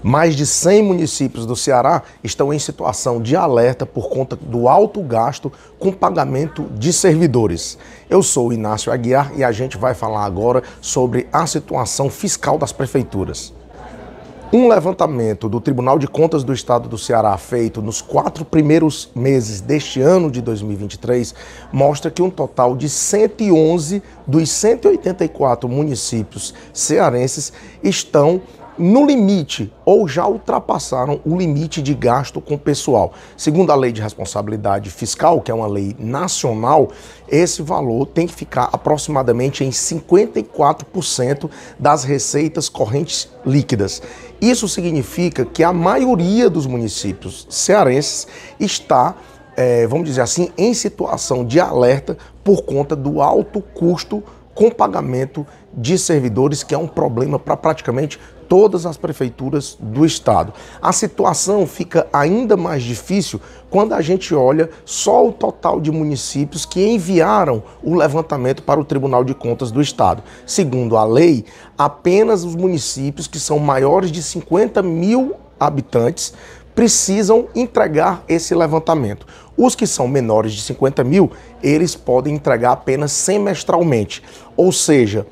Mais de 100 municípios do Ceará estão em situação de alerta por conta do alto gasto com pagamento de servidores. Eu sou Inácio Aguiar e a gente vai falar agora sobre a situação fiscal das prefeituras. Um levantamento do Tribunal de Contas do Estado do Ceará feito nos 4 primeiros meses deste ano de 2023 mostra que um total de 111 dos 184 municípios cearenses estão no limite ou já ultrapassaram o limite de gasto com pessoal. Segundo a Lei de Responsabilidade Fiscal, que é uma lei nacional, esse valor tem que ficar aproximadamente em 54% das receitas correntes líquidas. Isso significa que a maioria dos municípios cearenses está, vamos dizer assim, em situação de alerta por conta do alto custo com pagamento de servidores, que é um problema para praticamente todas as prefeituras do estado. A situação fica ainda mais difícil quando a gente olha só o total de municípios que enviaram o levantamento para o Tribunal de Contas do Estado. Segundo a lei, apenas os municípios que são maiores de 50 mil habitantes precisam entregar esse levantamento. Os que são menores de 50 mil, eles podem entregar apenas semestralmente. Ou seja,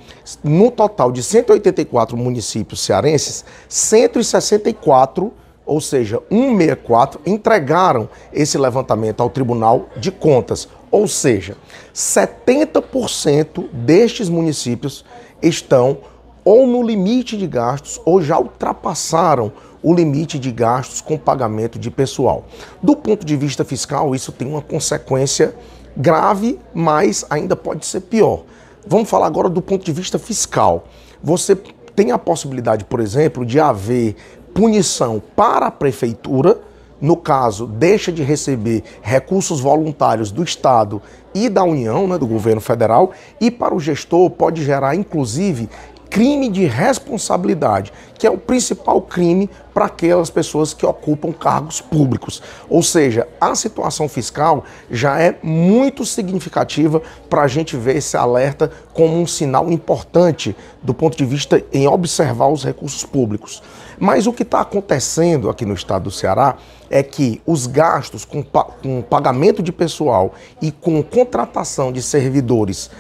no total de 184 municípios cearenses, 164, ou seja, 164, entregaram esse levantamento ao Tribunal de Contas. Ou seja, 70% destes municípios estão ou no limite de gastos ou já ultrapassaram o limite de gastos com pagamento de pessoal. Do ponto de vista fiscal, isso tem uma consequência grave, mas ainda pode ser pior. Vamos falar agora do ponto de vista fiscal. Você tem a possibilidade, por exemplo, de haver punição para a prefeitura, no caso, deixa de receber recursos voluntários do Estado e da União, do governo federal, e para o gestor pode gerar, inclusive, crime de responsabilidade, que é o principal crime para aquelas pessoas que ocupam cargos públicos. Ou seja, a situação fiscal já é muito significativa para a gente ver esse alerta como um sinal importante do ponto de vista em observar os recursos públicos. Mas o que está acontecendo aqui no estado do Ceará é que os gastos com pagamento de pessoal e com contratação de servidores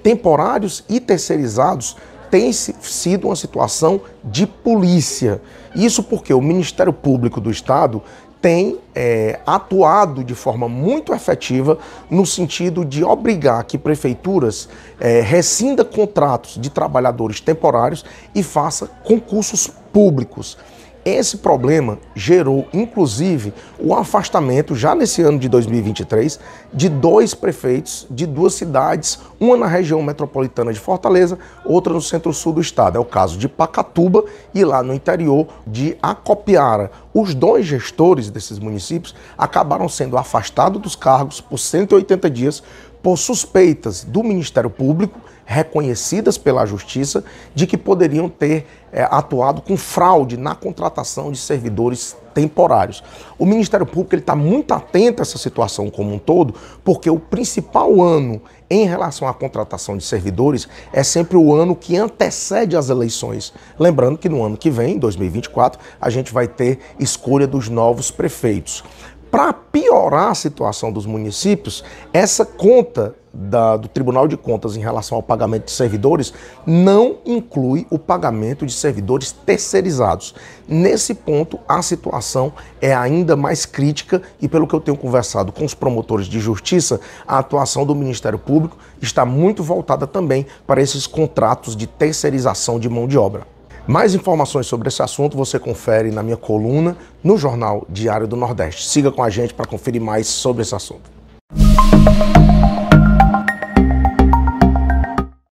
temporários e terceirizados tem sido uma situação de polícia. Isso porque o Ministério Público do Estado tem atuado de forma muito efetiva no sentido de obrigar que prefeituras rescinda contratos de trabalhadores temporários e faça concursos públicos. Esse problema gerou, inclusive, o afastamento, já nesse ano de 2023, de 2 prefeitos de 2 cidades, uma na região metropolitana de Fortaleza, outra no centro-sul do estado. É o caso de Pacatuba e lá no interior de Acopiara. Os 2 gestores desses municípios acabaram sendo afastados dos cargos por 180 dias por suspeitas do Ministério Público, reconhecidas pela Justiça, de que poderiam ter atuado com fraude na contratação de servidores temporários. O Ministério Público está muito atento a essa situação como um todo, porque o principal ano em relação à contratação de servidores é sempre o ano que antecede as eleições. Lembrando que no ano que vem, em 2024, a gente vai ter escolha dos novos prefeitos. Para piorar a situação dos municípios, essa conta do Tribunal de Contas em relação ao pagamento de servidores não inclui o pagamento de servidores terceirizados. Nesse ponto, a situação é ainda mais crítica e, pelo que eu tenho conversado com os promotores de justiça, a atuação do Ministério Público está muito voltada também para esses contratos de terceirização de mão de obra. Mais informações sobre esse assunto você confere na minha coluna no Jornal Diário do Nordeste. Siga com a gente para conferir mais sobre esse assunto.